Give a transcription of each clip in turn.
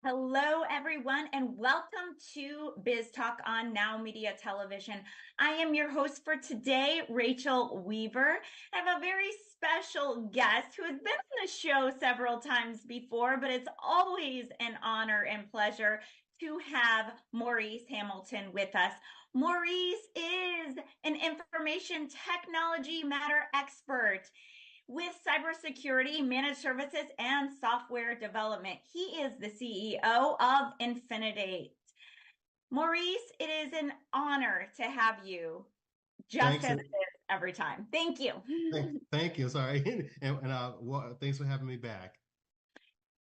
Hello, everyone, and welcome to Biz Talk on NowMedia Television. I am your host for today, Rachel Weaver. I have a very special guest who has been on the show several times before, but it's always an honor and pleasure to have Maurice Hamilton with us. Maurice is an information technology matter expert with cybersecurity, managed services, and software development. He is the CEO of Infinidate. Maurice, it is an honor to have you, just Thanks. as it is every time. Thank you. Thank you. Sorry. Well, thanks for having me back.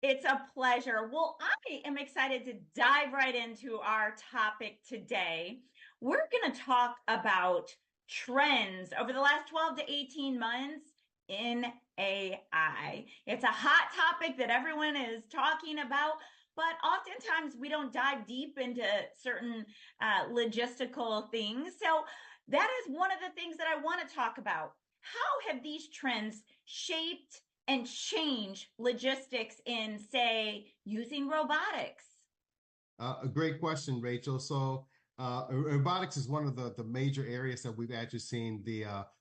It's a pleasure. Well, I am excited to dive right into our topic today. We're going to talk about trends over the last 12 to 18 months in AI. It's a hot topic that everyone is talking about, but oftentimes we don't dive deep into certain logistical things. So that is one of the things that I want to talk about. How have these trends shaped and change logistics in, say, using robotics? A great question, Rachel. Robotics is one of the major areas that we've actually seen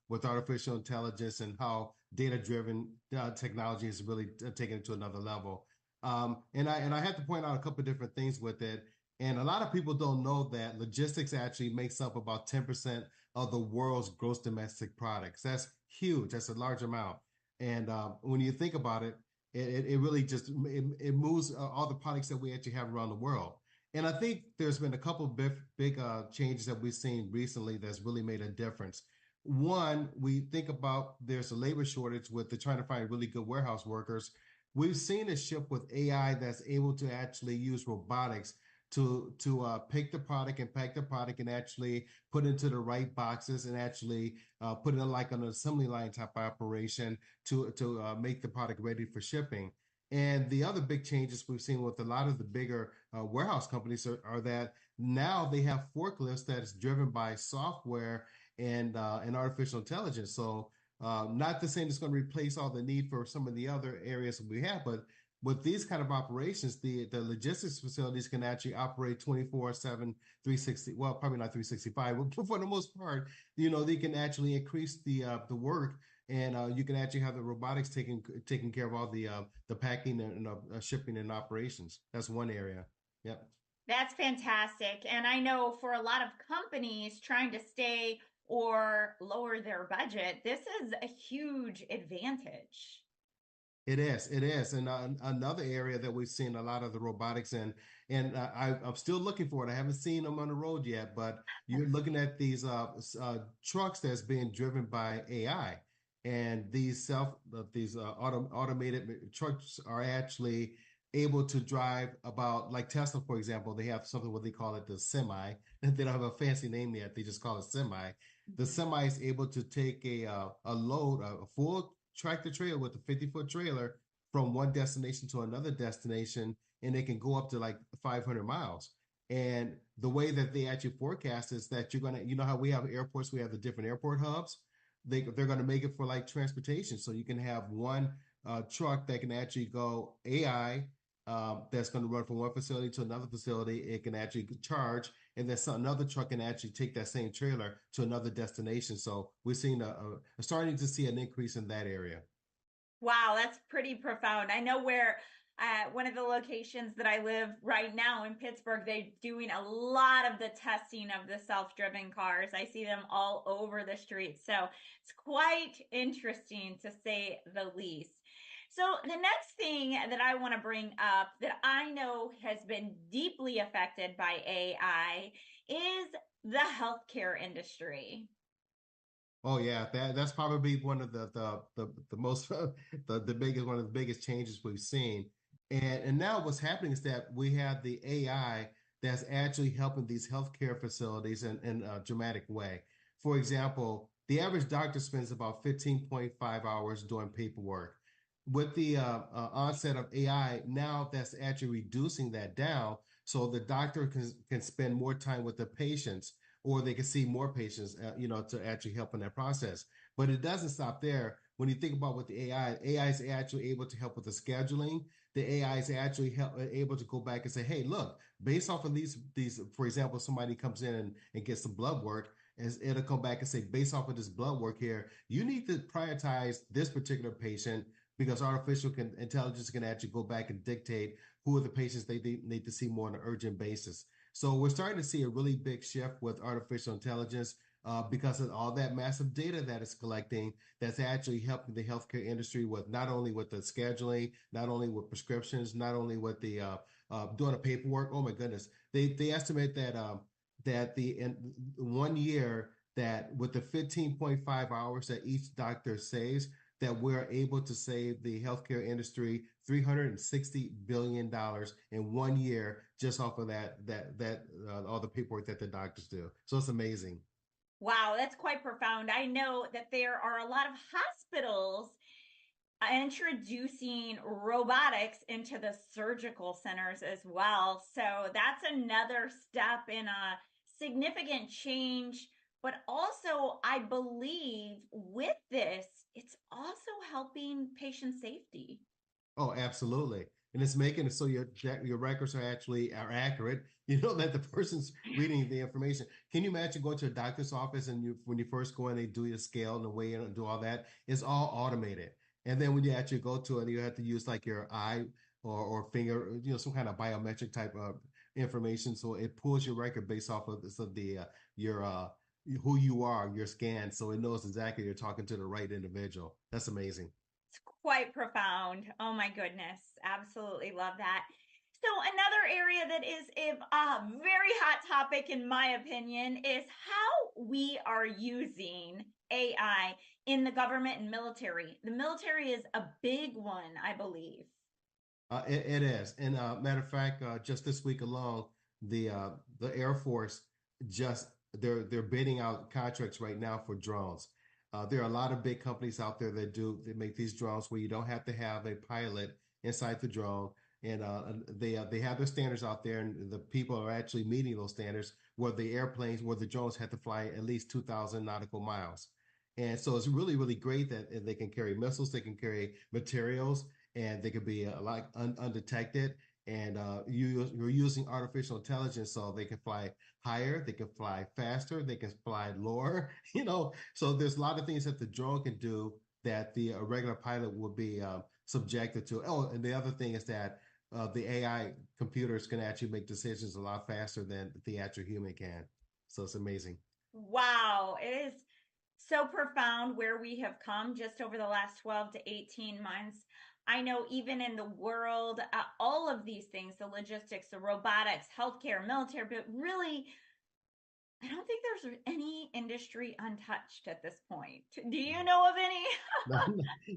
with artificial intelligence and how data-driven technology is really taken it to another level. And I have to point out a couple of different things with it. And a lot of people don't know that logistics actually makes up about 10% of the world's gross domestic products. That's huge. That's a large amount. And when you think about it, it really just it moves all the products that we actually have around the world. And I think there's been a couple of big changes that we've seen recently that's really made a difference. One, we think about there's a labor shortage with trying to find really good warehouse workers. We've seen a shift with AI that's able to actually use robotics to pick the product and pack the product and actually put into the right boxes and actually put it in like an assembly line type operation to make the product ready for shipping. And the other big changes we've seen with a lot of the bigger warehouse companies are that now they have forklifts that is driven by software and artificial intelligence. So not to say it's going to replace all the need for some of the other areas that we have, but with these kind of operations, the logistics facilities can actually operate 24/7, 360. Well, probably not 365, but for the most part, they can actually increase the work, and you can actually have the robotics taking care of all the packing and shipping and operations. That's one area. Yep. That's fantastic. And I know for a lot of companies trying to stay or lower their budget, this is a huge advantage. It is. It is. And another area that we've seen a lot of the robotics in, and I'm still looking for it. I haven't seen them on the road yet, but you're looking at these trucks that's being driven by AI. And these automated trucks are actually able to drive about, like Tesla, for example, they have something what they call it the semi. They don't have a fancy name yet. They just call it semi. The semi is able to take a load, a full tractor trailer with a 50-foot trailer from one destination to another destination, and they can go up to like 500 miles. And the way that they actually forecast is that how we have airports, we have the different airport hubs. They're going to make it for like transportation. So you can have one truck that can actually go AI, that's going to run from one facility to another facility. It can actually charge, and then another truck can actually take that same trailer to another destination. So we're seeing starting to see an increase in that area. Wow, that's pretty profound. I know where one of the locations that I live right now in Pittsburgh, they're doing a lot of the testing of the self-driven cars. I see them all over the streets. So it's quite interesting to say the least. So the next thing that I want to bring up that I know has been deeply affected by AI is the healthcare industry. Oh yeah, that's probably one of the most the biggest one of the biggest changes we've seen. And now what's happening is that we have the AI that's actually helping these healthcare facilities in a dramatic way. For example, the average doctor spends about 15.5 hours doing paperwork. With the onset of AI, now that's actually reducing that down so the doctor can spend more time with the patients, or they can see more patients, to actually help in that process. But it doesn't stop there. when you think about what the AI is actually able to help with the scheduling. The AI is actually able to go back and say, hey, look, based off of these, for example, somebody comes in and gets some blood work, it'll come back and say, based off of this blood work here, you need to prioritize this particular patient because intelligence can actually go back and dictate who are the patients they need to see more on an urgent basis. So we're starting to see a really big shift with artificial intelligence because of all that massive data that it's collecting that's actually helping the healthcare industry with not only with the scheduling, not only with prescriptions, not only with the doing the paperwork. Oh my goodness. They estimate that in 1 year that with the 15.5 hours that each doctor saves, that we're able to save the healthcare industry $360 billion in 1 year just off of that all the paperwork that the doctors do. So it's amazing. Wow, that's quite profound. I know that there are a lot of hospitals introducing robotics into the surgical centers as well. So that's another step in a significant change. But also, I believe with this, it's also helping patient safety. Oh, absolutely. And it's making it so your records are accurate. You know that the person's reading the information. Can you imagine going to a doctor's office and when you first go in, they do your scale and the weigh in and do all that? It's all automated. And then when you actually go to it, you have to use like your eye or finger, some kind of biometric type of information. So it pulls your record based off of your who you are, your scan, so it knows exactly you're talking to the right individual. That's amazing. It's quite profound. Oh my goodness. Absolutely love that. So another area that is a very hot topic, in my opinion, is how we are using AI in the government and military. The military is a big one, I believe. It is, and matter of fact, just this week alone, the Air Force just they're bidding out contracts right now for drones. There are a lot of big companies out there that make these drones where you don't have to have a pilot inside the drone, and they have their standards out there, and the people are actually meeting those standards. Where the drones have to fly at least 2,000 nautical miles, and so it's really really great that they can carry missiles, they can carry materials, and they can be undetected. And you're using artificial intelligence so they can fly higher, they can fly faster, they can fly lower, So there's a lot of things that the drone can do that the regular pilot will be subjected to. Oh, and the other thing is that the AI computers can actually make decisions a lot faster than the actual human can. So it's amazing. Wow, it is so profound where we have come just over the last 12 to 18 months. I know even in the world, all of these things, the logistics, the robotics, healthcare, military, but really, I don't think there's any industry untouched at this point. Do you know of any?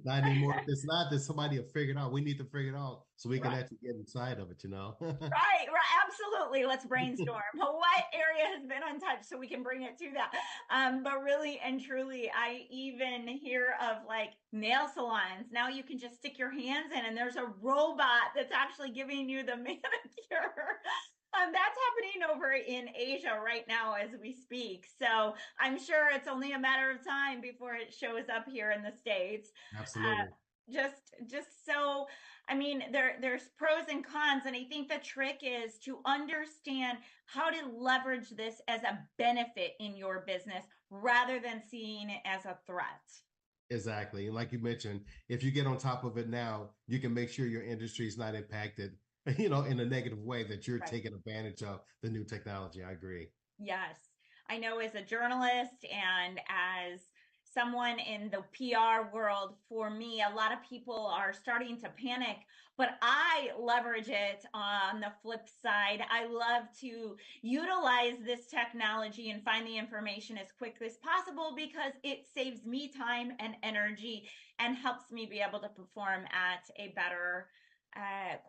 Not anymore. If it's not, then somebody will figure it out. We need to figure it out so we can actually get inside of it, Right, absolutely. Let's brainstorm. What area has been untouched so we can bring it to that. But really and truly, I even hear of like nail salons. Now you can just stick your hands in and there's a robot that's actually giving you the manicure. That's happening over in Asia right now as we speak. So I'm sure it's only a matter of time before it shows up here in the States. Absolutely. Just so, I mean, there's pros and cons, and I think the trick is to understand how to leverage this as a benefit in your business rather than seeing it as a threat. Exactly. And like you mentioned, if you get on top of it now, you can make sure your industry is not impacted in a negative way, that you're taking advantage of the new technology. I agree. Yes. I know as a journalist and as someone in the PR world, for me, a lot of people are starting to panic, but I leverage it on the flip side. I love to utilize this technology and find the information as quickly as possible because it saves me time and energy and helps me be able to perform at a better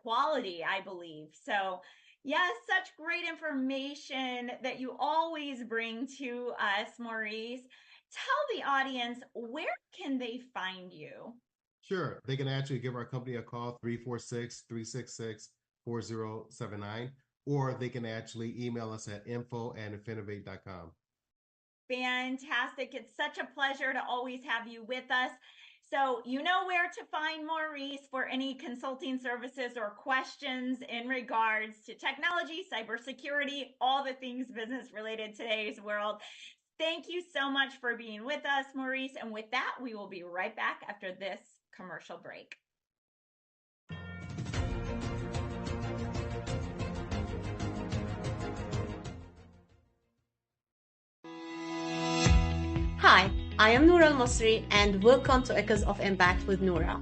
quality, I believe. So yes, such great information that you always bring to us, Maurice. Tell the audience, where can they find you? Sure. They can actually give our company a call, 346-366-4079, or they can actually email us at info@infinovate.com. Fantastic. It's such a pleasure to always have you with us. So you know where to find Maurice for any consulting services or questions in regards to technology, cybersecurity, all the things business related today's world. Thank you so much for being with us, Maurice. And with that, we will be right back after this commercial break. Hi, I am Noura Al-Masri and welcome to Echoes of Impact with Noura.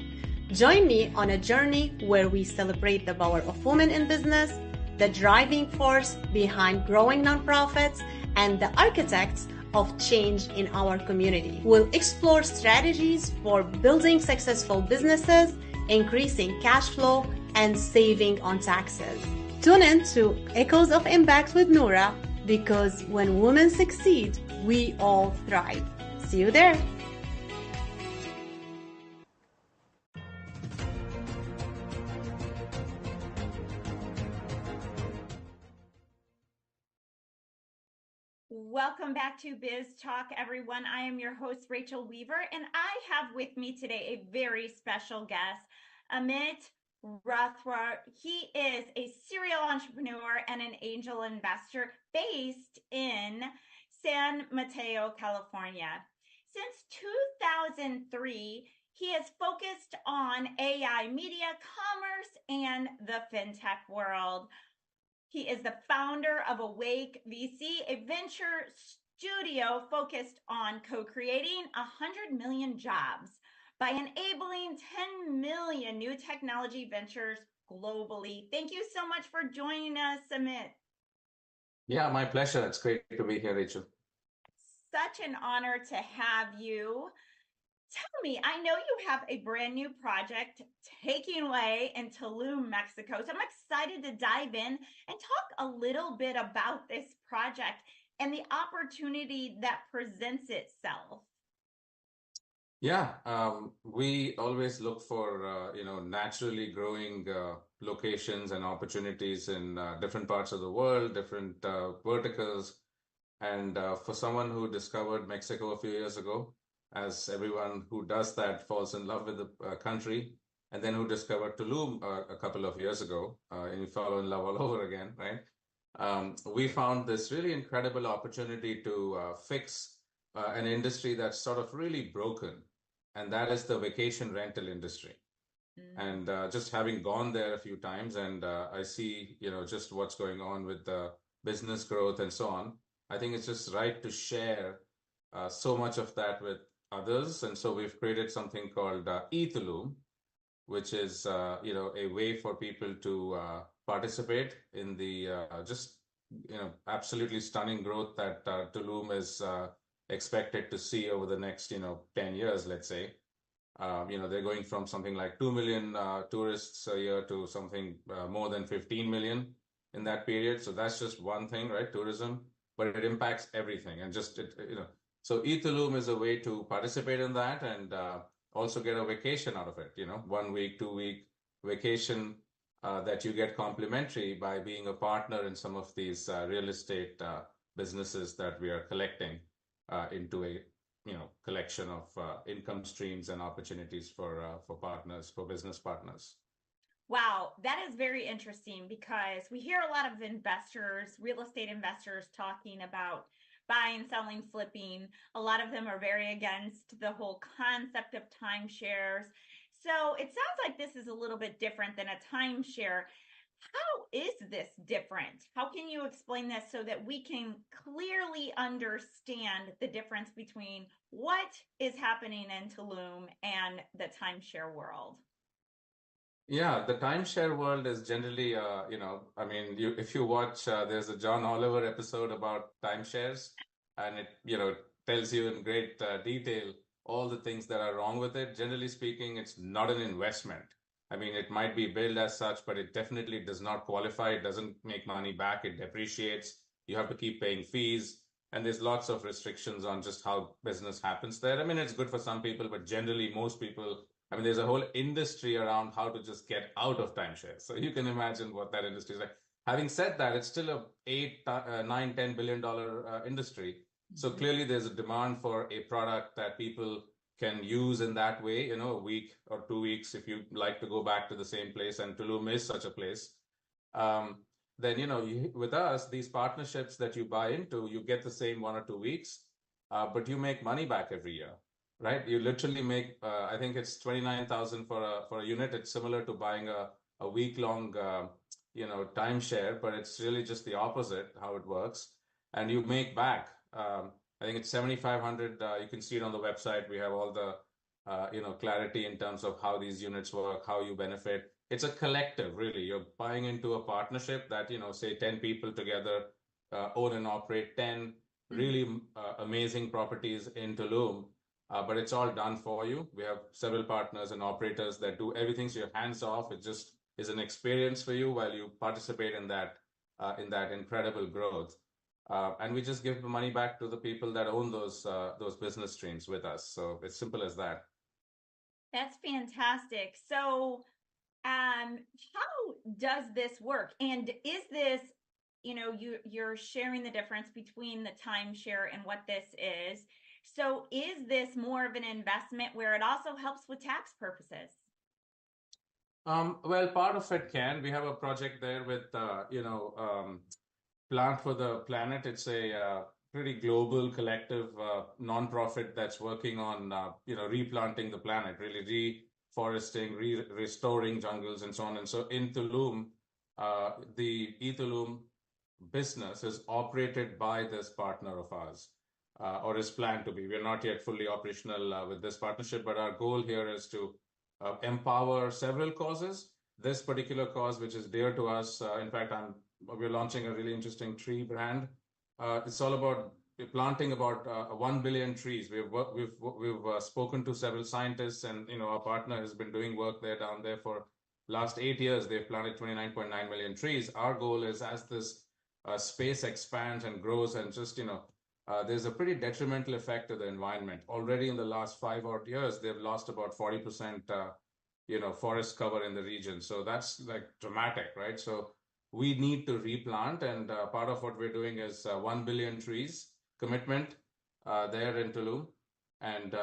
Join me on a journey where we celebrate the power of women in business, the driving force behind growing nonprofits, and the architects of change in our community. We'll explore strategies for building successful businesses, increasing cash flow, and saving on taxes. Tune in to Echoes of Impact with Noura, because when women succeed, we all thrive. See you there. Welcome back to Biz Talk, everyone. I am your host, Rachel Weaver, and I have with me today a very special guest, Amit Rathwar. He is a serial entrepreneur and an angel investor based in San Mateo, California. Since 2003, he has focused on AI, media, commerce, and the fintech world. He is the founder of Awake VC, a venture studio focused on co-creating 100 million jobs by enabling 10 million new technology ventures globally. Thank you so much for joining us, Amit. Yeah, my pleasure. It's great to be here, Rachel. Such an honor to have you. Tell me, I know you have a brand new project taking way in Tulum, Mexico. So I'm excited to dive in and talk a little bit about this project and the opportunity that presents itself. Yeah, we always look for naturally growing locations and opportunities in different parts of the world, different verticals. And for someone who discovered Mexico a few years ago, as everyone who does that falls in love with the country, and then who discovered Tulum a couple of years ago, and you fall in love all over again, right? We found this really incredible opportunity to fix an industry that's sort of really broken, and that is the vacation rental industry. And just having gone there a few times, and I see, just what's going on with the business growth and so on. I think it's just right to share so much of that with others. And so we've created something called eTulum, which is a way for people to participate in the absolutely stunning growth that Tulum is expected to see over the next 10 years, let's say. They're going from something like 2 million tourists a year to something more than 15 million in that period. So that's just one thing, right? Tourism, but it impacts everything. And so eTulum is a way to participate in that and also get a vacation out of it, 1 week, 2 week vacation that you get complimentary by being a partner in some of these real estate businesses that we are collecting into a collection of income streams and opportunities for partners, for business partners. Wow, that is very interesting because we hear a lot of investors, real estate investors, talking about buying, selling, flipping. A lot of them are very against the whole concept of timeshares. So it sounds like this is a little bit different than a timeshare. How is this different? How can you explain this so that we can clearly understand the difference between what is happening in Tulum and the timeshare world? Yeah, the timeshare world is generally, if you watch, there's a John Oliver episode about timeshares, and it, tells you in great detail all the things that are wrong with it. Generally speaking, it's not an investment. I mean, it might be billed as such, but it definitely does not qualify. It doesn't make money back. It depreciates. You have to keep paying fees. And there's lots of restrictions on just how business happens there. I mean, it's good for some people, but generally most people, there's a whole industry around how to just get out of timeshare. So you can imagine what that industry is like. Having said that, it's still a $8, $9, $10 billion industry. So clearly there's a demand for a product that people can use in that way, a week or 2 weeks if you like to go back to the same place, and Tulum is such a place. Then with us, these partnerships that you buy into, you get the same 1 or 2 weeks, but you make money back every year, right? You literally make, I think it's 29,000 for a unit. It's similar to buying a week-long, timeshare, but it's really just the opposite how it works. And you make back, I think it's 7,500. You can see it on the website. We have all the, clarity in terms of how these units work, how you benefit. It's a collective, really. You're buying into a partnership that, say 10 people together own and operate 10 really amazing properties in Tulum. But it's all done for you. We have several partners and operators that do everything, so you're hands off. It just is an experience for you while you participate in that incredible growth. And we just give the money back to the people that own those business streams with us. So it's simple as that. That's fantastic. So, how does this work? And is this, you're sharing the difference between the timeshare and what this is. So is this more of an investment where it also helps with tax purposes? Well, part of it can. We have a project there with, Plant for the Planet. It's a pretty global collective nonprofit that's working on, replanting the planet, really reforesting, restoring jungles and so on. And so in Tulum, the eTulum business is operated by this partner of ours, or is planned to be. We're not yet fully operational with this partnership, but our goal here is to empower several causes. This particular cause, which is dear to us, in fact, we're launching a really interesting tree brand. It's all about planting about 1 billion trees. We've spoken to several scientists, and our partner has been doing work down there for last 8 years. They've planted 29.9 million trees. Our goal is, as this space expands and grows, and just there's a pretty detrimental effect to the environment. Already in the last 5 odd years, they've lost about 40% forest cover in the region. So that's like dramatic, right? So we need to replant, and part of what we're doing is 1 billion trees commitment there in Tulum, and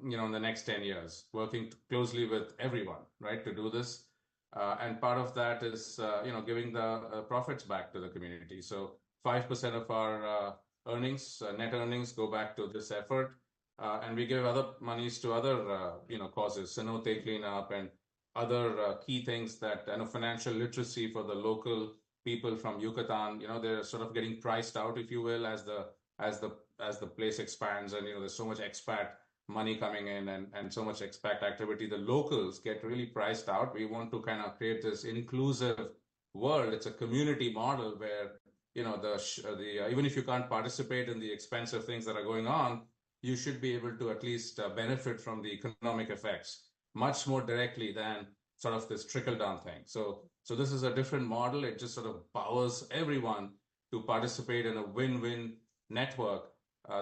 in the next 10 years, working closely with everyone, right, to do this. And part of that is giving the profits back to the community. So 5% of our earnings, net earnings, go back to this effort, and we give other monies to other causes, cenote cleanup and other key things that financial literacy for the local people from Yucatan. They're sort of getting priced out, if you will, as the place expands, and there's so much expat money coming in and so much expat activity. The locals get really priced out. We want to kind of create this inclusive world. It's a community model where even if you can't participate in the expensive things that are going on, you should be able to at least benefit from the economic effects much more directly than sort of this trickle-down thing. So this is a different model. It just sort of powers everyone to participate in a win-win network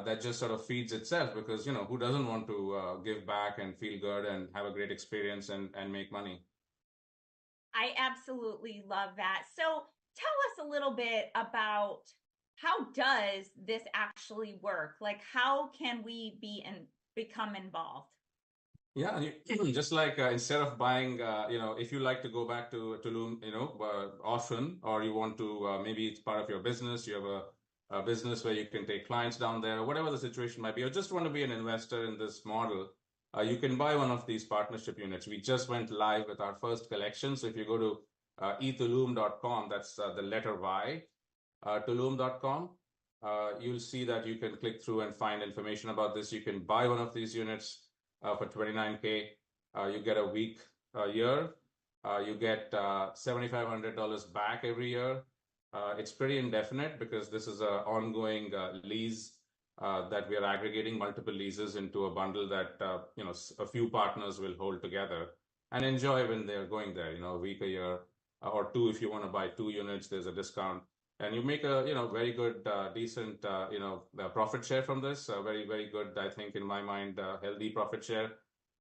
that just sort of feeds itself, because, who doesn't want to give back and feel good and have a great experience and make money? I absolutely love that. So tell us a little bit about, how does this actually work? Like, how can we become involved? Yeah, just like instead of buying, if you like to go back to Tulum, often, or you want to, maybe it's part of your business, you have a business where you can take clients down there, or whatever the situation might be, or just want to be an investor in this model, you can buy one of these partnership units. We just went live with our first collection. So if you go to etulum.com, that's the letter Y, tulum.com, you'll see that you can click through and find information about this. You can buy one of these units for $29K. You get a week a year. You get $7,500 back every year. It's pretty indefinite, because this is an ongoing lease that we are aggregating multiple leases into a bundle that a few partners will hold together and enjoy when they're going there. A week a year, or 2 if you want to buy 2 units. There's a discount, and you make a very good, decent profit share from this. Very, very good, I think, in my mind, healthy profit share.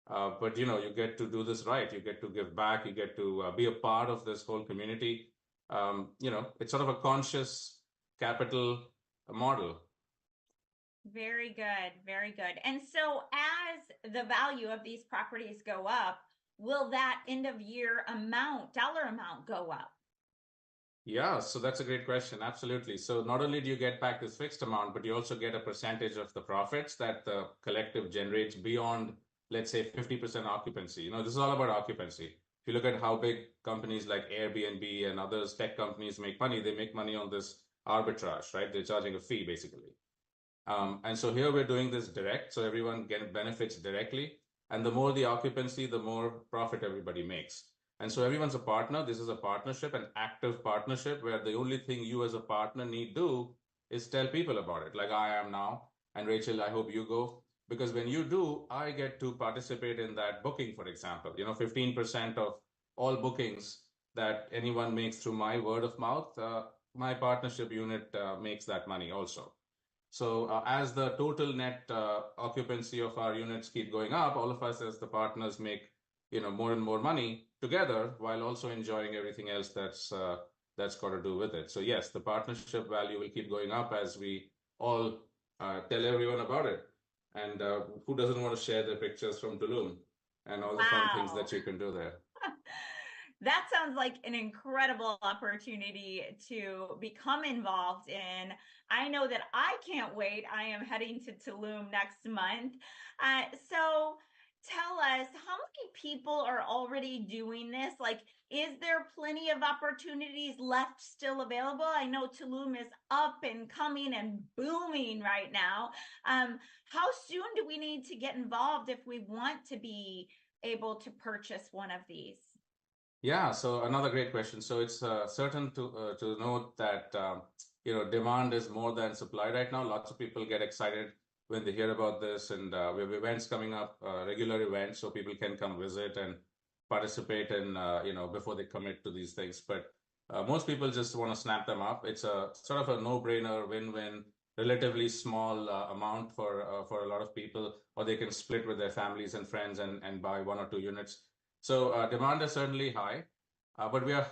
But you get to do this right. You get to give back. You get to be a part of this whole community. It's sort of a conscious capital model. Very good, very good. And so as the value of these properties go up, will that end of year dollar amount go up? Yeah, so that's a great question. Absolutely. So not only do you get back this fixed amount, but you also get a percentage of the profits that the collective generates beyond, let's say, 50% occupancy. This is all about occupancy. If you look at how big companies like Airbnb and others, tech companies make money, they make money on this arbitrage, right? They're charging a fee basically. And so here we're doing this direct, so everyone benefits directly. And the more the occupancy, the more profit everybody makes. And so everyone's a partner. This is a partnership, an active partnership, where the only thing you as a partner need do is tell people about it, like I am now. And Rachel, I hope you go. Because when you do, I get to participate in that booking, for example. 15% of all bookings that anyone makes through my word of mouth, my partnership unit makes that money also. So as the total net occupancy of our units keep going up, all of us as the partners make more and more money together, while also enjoying everything else that's got to do with it. So yes, the partnership value will keep going up as we all tell everyone about it. And who doesn't want to share their pictures from Tulum and all the fun things that you can do there? That sounds like an incredible opportunity to become involved in. I know that I can't wait. I am heading to Tulum next month. So tell us, how many people are already doing this? Like, is there plenty of opportunities left still available? I know Tulum is up and coming and booming right now. How soon do we need to get involved if we want to be able to purchase one of these? Yeah, so another great question. So it's certain to note that demand is more than supply right now. Lots of people get excited when they hear about this, and we have events coming up, regular events, so people can come visit and participate in before they commit to these things. But most people just want to snap them up. It's a sort of a no-brainer, win-win, relatively small amount for a lot of people, or they can split with their families and friends and buy 1 or 2 units. So demand is certainly high, but we are,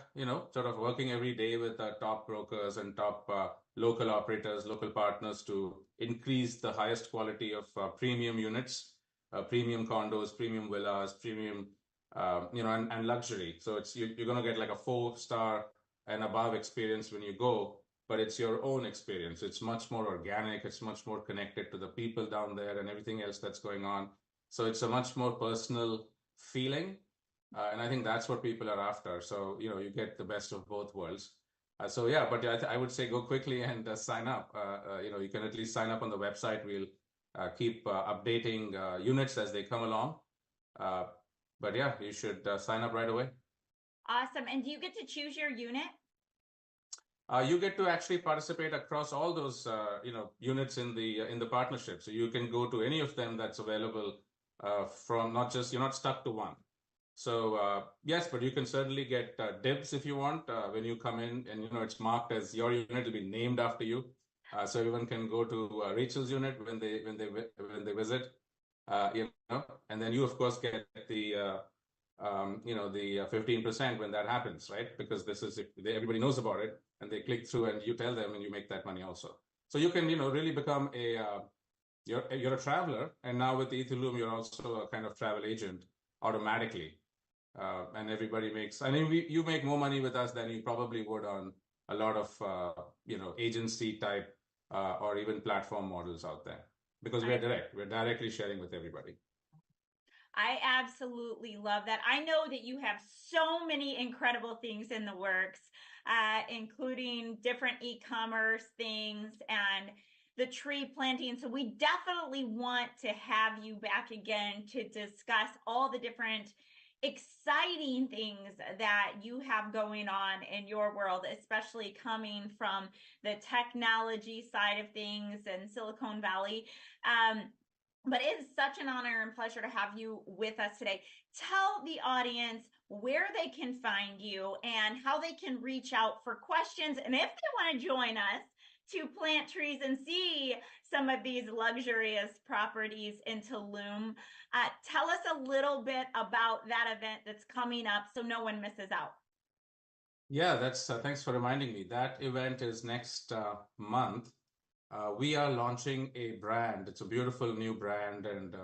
sort of working every day with top brokers and top local operators, local partners to increase the highest quality of premium units, premium condos, premium villas, premium, and luxury. So you're going to get like a 4-star and above experience when you go, but it's your own experience. It's much more organic. It's much more connected to the people down there and everything else that's going on. So it's a much more personal feeling. And I think that's what people are after. So, you get the best of both worlds. So, yeah, but I would say go quickly and sign up. You can at least sign up on the website. We'll keep updating units as they come along. But yeah, you should sign up right away. Awesome. And do you get to choose your unit? You get to actually participate across all those, units in the partnership. So you can go to any of them that's available from you're not stuck to one. So yes, but you can certainly get dibs if you want when you come in, and it's marked as your unit will be named after you, so everyone can go to Rachel's unit when they visit, and then you of course get the 15% when that happens, right? Because this is everybody knows about it, and they click through, and you tell them, and you make that money also. So you can really become you're a traveler, and now with Tulum you're also a kind of travel agent automatically. And everybody makes, you make more money with us than you probably would on a lot of, agency type or even platform models out there, because we're directly sharing with everybody. I absolutely love that. I know that you have so many incredible things in the works, including different e-commerce things and the tree planting. So we definitely want to have you back again to discuss all the different exciting things that you have going on in your world, especially coming from the technology side of things and Silicon Valley. But it is such an honor and pleasure to have you with us today. Tell the audience where they can find you and how they can reach out for questions. And if they want to join us to plant trees and see some of these luxurious properties in Tulum, tell us a little bit about that event that's coming up so no one misses out. Yeah, that's thanks for reminding me. That event is next month. we are launching a brand. It's a beautiful new brand and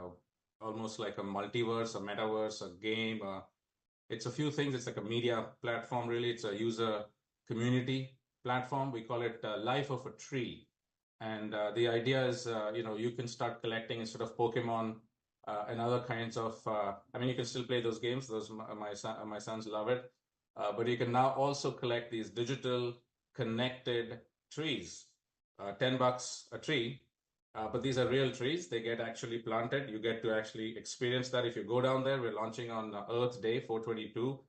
almost like a multiverse, a metaverse, a game. It's a few things. It's like a media platform, really. It's a user community platform. We call it Life of a Tree. And the idea is, you can start collecting instead of Pokemon and other kinds of, you can still play those games. My sons love it. But you can now also collect these digital connected trees, $10 a tree. But these are real trees. They get actually planted. You get to actually experience that. If you go down there, we're launching on Earth Day, 4/22.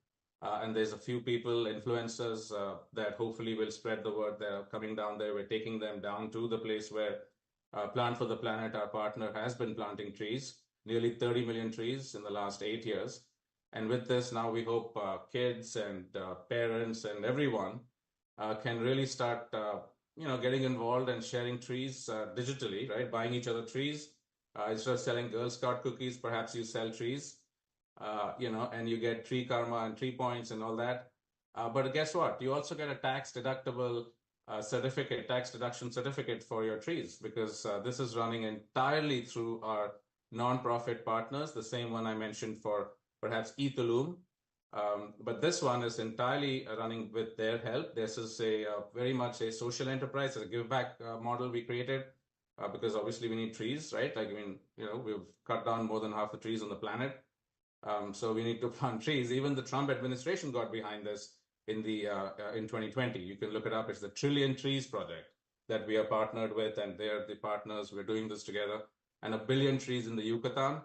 And there's a few people, influencers, that hopefully will spread the word. They're coming down there. We're taking them down to the place where Plant for the Planet, our partner, has been planting trees, nearly 30 million trees in the last 8 years. And with this, now we hope kids and parents and everyone can really start, getting involved and sharing trees digitally, right? Buying each other trees. Instead of selling Girl Scout cookies, perhaps you sell trees, and you get tree karma and tree points and all that. But guess what? You also get a tax deduction certificate for your trees, because this is running entirely through our nonprofit partners, the same one I mentioned for perhaps Ethalum. But this one is entirely running with their help. This is very much a social enterprise, a give back model we created, because obviously we need trees, right? We've cut down more than half the trees on the planet. So we need to plant trees. Even the Trump administration got behind this in 2020. You can look it up. It's the Trillion Trees Project that we are partnered with, and they're the partners. We're doing this together. And 1 billion trees in the Yucatan.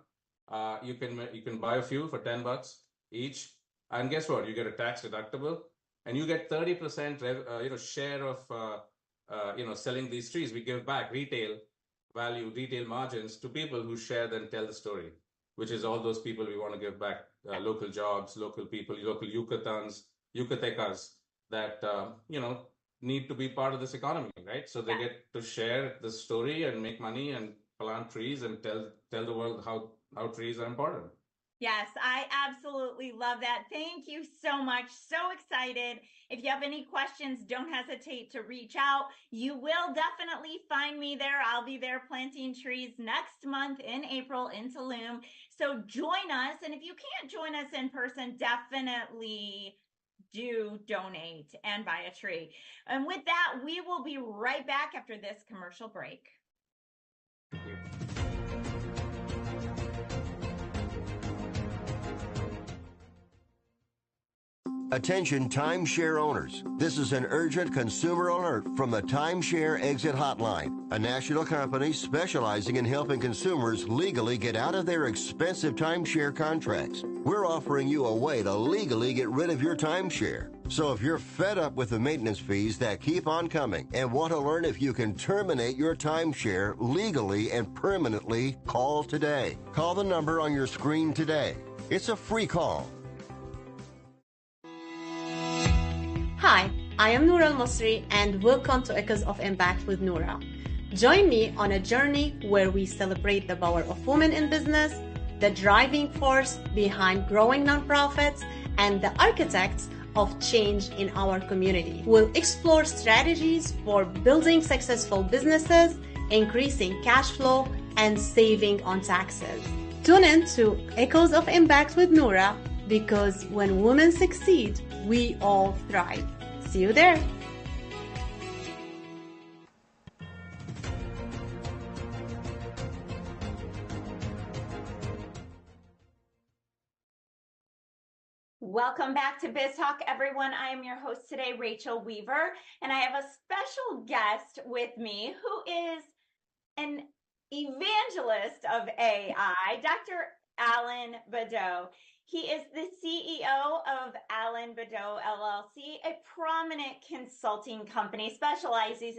You can buy a few for $10 each. And guess what? You get a tax deductible, and you get 30% share of selling these trees. We give back retail margins to people who share and tell the story, which is all those people we want to give back, local jobs, local people, local Yucatecas that need to be part of this economy, right? So they get to share the story and make money and plant trees and tell the world how trees are important. Yes, I absolutely love that. Thank you so much. So excited. If you have any questions, don't hesitate to reach out. You will definitely find me there. I'll be there planting trees next month in April in Tulum. So join us. And if you can't join us in person, definitely do donate and buy a tree. And with that, we will be right back after this commercial break. Thank you. Attention timeshare owners. This is an urgent consumer alert from the Timeshare Exit Hotline, a national company specializing in helping consumers legally get out of their expensive timeshare contracts. We're offering you a way to legally get rid of your timeshare. So if you're fed up with the maintenance fees that keep on coming and want to learn if you can terminate your timeshare legally and permanently, call today. Call the number on your screen today. It's a free call. Hi, I am Noura Al-Masri and welcome to Echoes of Impact with Noura. Join me on a journey where we celebrate the power of women in business, the driving force behind growing nonprofits, and the architects of change in our community. We'll explore strategies for building successful businesses, increasing cash flow, and saving on taxes. Tune in to Echoes of Impact with Noura, because when women succeed, we all thrive. See you there. Welcome back to Biz Talk, everyone. I am your host today, Rachel Weaver, and I have a special guest with me who is an evangelist of AI, Dr. Alan Badeau. He is the CEO of Alan Badeau LLC, a prominent consulting company specializing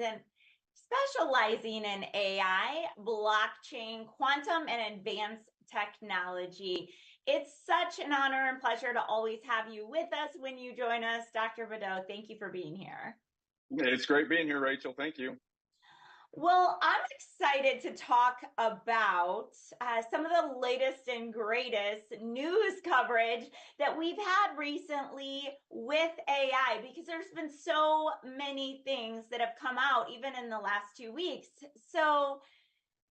in AI, blockchain, quantum, and advanced technology. It's such an honor and pleasure to always have you with us when you join us, Dr. Badeau. Thank you for being here. It's great being here, Rachel. Thank you. Well, I'm excited to talk about some of the latest and greatest news coverage that we've had recently with AI, because there's been so many things that have come out even in the last 2 weeks. So,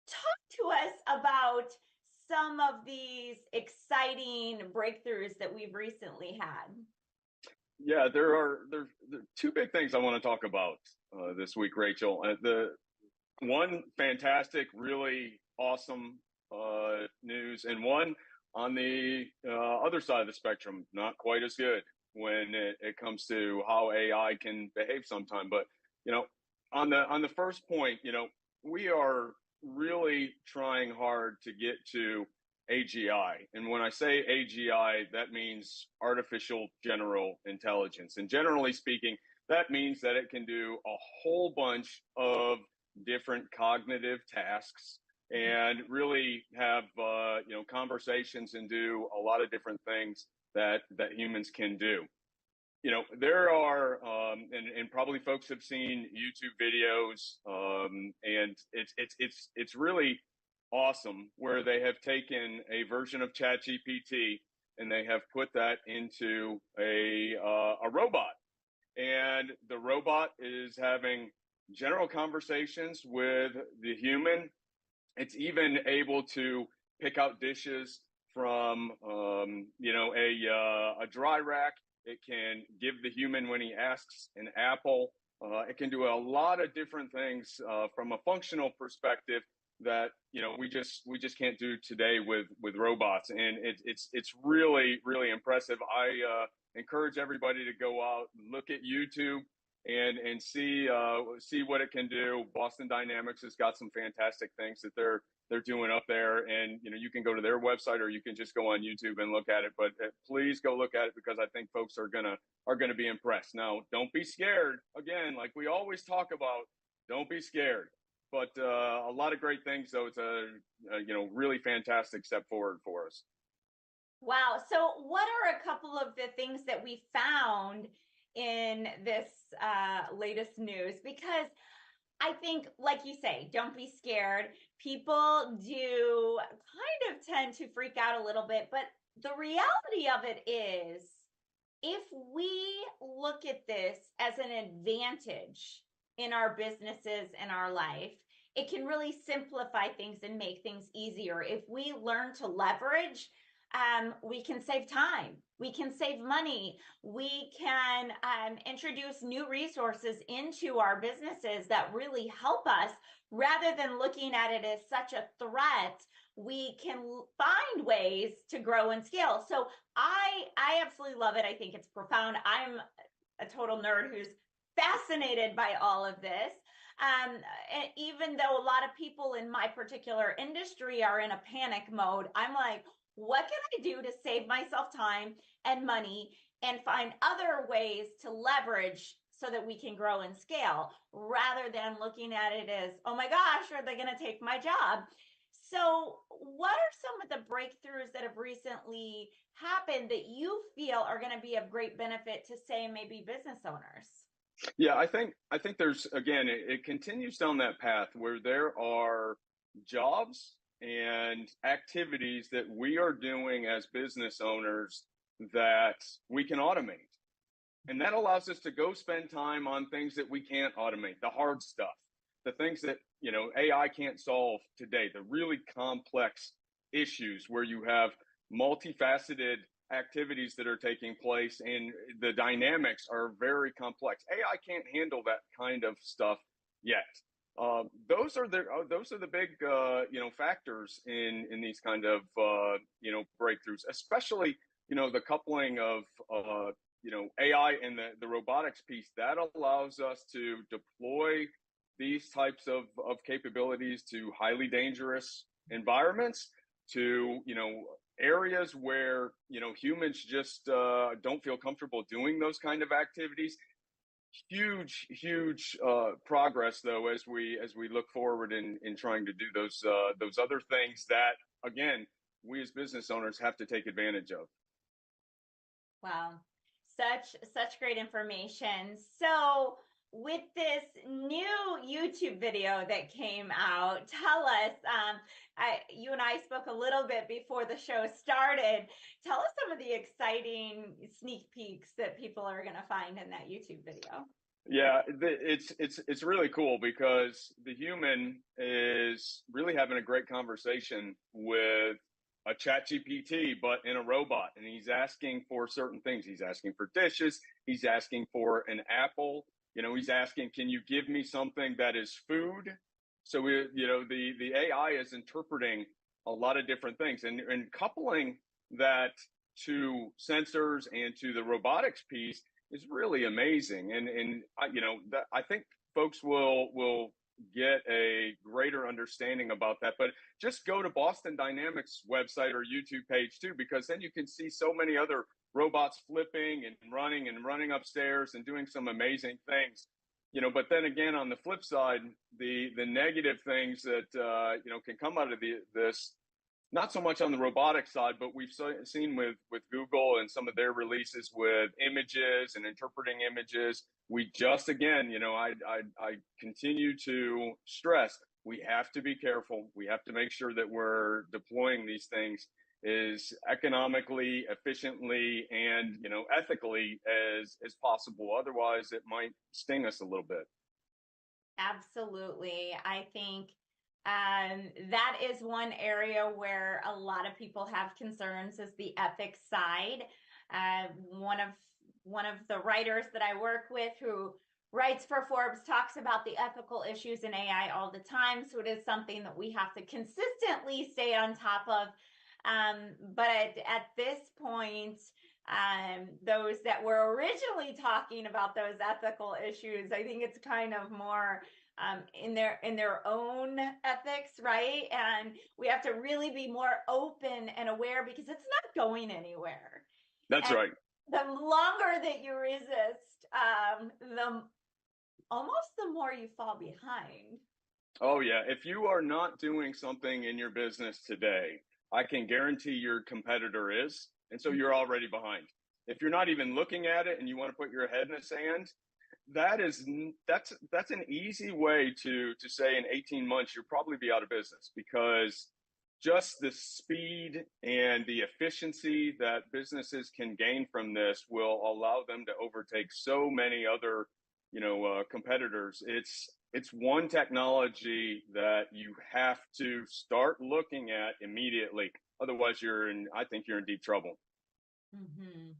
talk to us about some of these exciting breakthroughs that we've recently had. Yeah, there are two big things I want to talk about this week, Rachel. The one fantastic, really awesome news, and one on the other side of the spectrum, not quite as good when it comes to how AI can behave sometime. But you know, on the first point, we are really trying hard to get to AGI. And when I say AGI, that means artificial general intelligence. And generally speaking, that means that it can do a whole bunch of different cognitive tasks and really have conversations and do a lot of different things that humans can do. There are and probably folks have seen YouTube videos, and it's really awesome where they have taken a version of ChatGPT and they have put that into a robot, and the robot is having general conversations with the human. It's even able to pick out dishes from a dry rack. It can give the human, when he asks, an apple. It can do a lot of different things from a functional perspective that we just can't do today with robots, and it's really, really impressive. I encourage everybody to go out, look at YouTube, and see what it can do. Boston Dynamics has got some fantastic things that they're doing up there, and you can go to their website or you can just go on YouTube and look at it. But please go look at it, because I think folks are gonna be impressed. Now, don't be scared. Again, like we always talk about, don't be scared. But a lot of great things, though. It's a really fantastic step forward for us. Wow. So, what are a couple of the things that we found in this latest news? Because I think, like you say, don't be scared. People do kind of tend to freak out a little bit, but the reality of it is, if we look at this as an advantage in our businesses and our life, it can really simplify things and make things easier. If we learn to leverage, we can save time, we can save money, we can introduce new resources into our businesses that really help us. Rather than looking at it as such a threat, we can find ways to grow and scale. So I absolutely love it. I think it's profound. I'm a total nerd who's fascinated by all of this. And even though a lot of people in my particular industry are in a panic mode, I'm like, what can I do to save myself time and money and find other ways to leverage so that we can grow and scale, rather than looking at it as, oh my gosh, are they going to take my job? So what are some of the breakthroughs that have recently happened that you feel are going to be of great benefit to, say, maybe business owners? Yeah, I think there's, again, it continues down that path where there are jobs and activities that we are doing as business owners that we can automate. And that allows us to go spend time on things that we can't automate, the hard stuff, the things that, AI can't solve today, the really complex issues where you have multifaceted activities that are taking place and the dynamics are very complex. AI can't handle that kind of stuff yet. Those are the big factors in these kind of breakthroughs, especially the coupling of AI and the robotics piece that allows us to deploy these types of capabilities to highly dangerous environments, to areas where humans just don't feel comfortable doing those kind of activities. Huge progress, though, as we look forward in trying to do those other things that, again, we as business owners have to take advantage of. Wow, such great information. So with this new YouTube video that came out, tell us, you and I spoke a little bit before the show started. Tell us some of the exciting sneak peeks that people are going to find in that YouTube video. Yeah, it's really cool because the human is really having a great conversation with a chat GPT, but in a robot. And he's asking for certain things. He's asking for dishes. He's asking for an apple. He's asking, can you give me something that is food? So the AI is interpreting a lot of different things and coupling that to sensors and to the robotics piece is really amazing. And I think folks will get a greater understanding about that. But just go to Boston Dynamics website or YouTube page too, because then you can see so many other robots flipping and running upstairs and doing some amazing things. But then again, on the flip side, the negative things that can come out of this, not so much on the robotics side, but we've seen with Google and some of their releases with images and interpreting images. We just, again, I continue to stress, we have to be careful. We have to make sure that we're deploying these things as economically, efficiently, and, ethically as possible. Otherwise, it might sting us a little bit. Absolutely. I think that is one area where a lot of people have concerns, is the ethics side. One of the writers that I work with who writes for Forbes talks about the ethical issues in AI all the time. So it is something that we have to consistently stay on top of. But at this point, those that were originally talking about those ethical issues, I think it's kind of more in their own ethics, right? And we have to really be more open and aware because it's not going anywhere. That's right. The longer that you resist, the more you fall behind. Oh yeah. If you are not doing something in your business today, I can guarantee your competitor is, and so you're already behind. If you're not even looking at it and you want to put your head in the sand, that's an easy way to say in 18 months you'll probably be out of business, because just the speed and the efficiency that businesses can gain from this will allow them to overtake so many other competitors. It's one technology that you have to start looking at immediately. Otherwise, I think you're in deep trouble. Mm-hmm.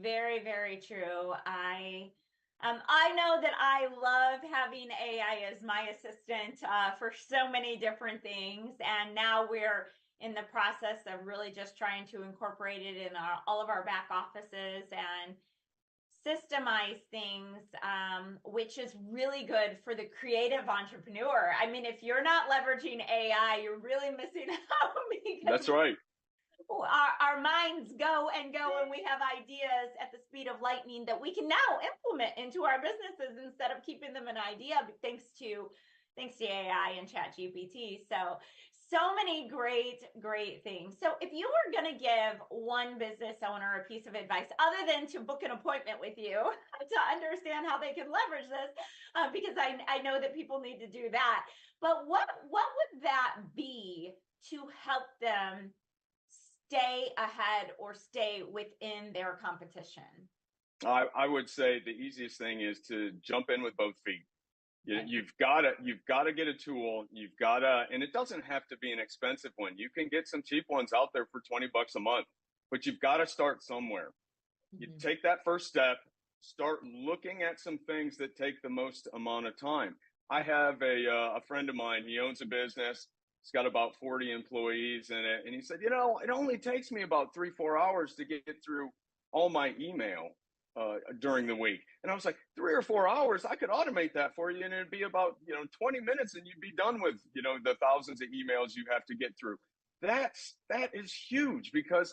Very, very true. I know that I love having AI as my assistant for so many different things. And now we're in the process of really just trying to incorporate it in all of our back offices and systemize things, which is really good for the creative entrepreneur. I mean, if you're not leveraging AI, you're really missing out. That's right. Our minds go and we have ideas at the speed of lightning that we can now implement into our businesses instead of keeping them an idea, thanks to AI and chat GPT. So many great things. So if you were going to give one business owner a piece of advice, other than to book an appointment with you to understand how they can leverage this, because I know that people need to do that, but what would that be to help them stay ahead or stay within their competition? I would say the easiest thing is to jump in with both feet. You've got to get a tool. And it doesn't have to be an expensive one. You can get some cheap ones out there for $20 a month, but you've got to start somewhere. Mm-hmm. You take that first step, start looking at some things that take the most amount of time. I have a friend of mine. He owns a business. He's got about 40 employees in it. And he said, it only takes me about 3-4 hours to get through all my email during the week. And I was like, 3 or 4 hours, I could automate that for you. And it'd be about, 20 minutes and you'd be done with, the thousands of emails you have to get through. That is huge, because,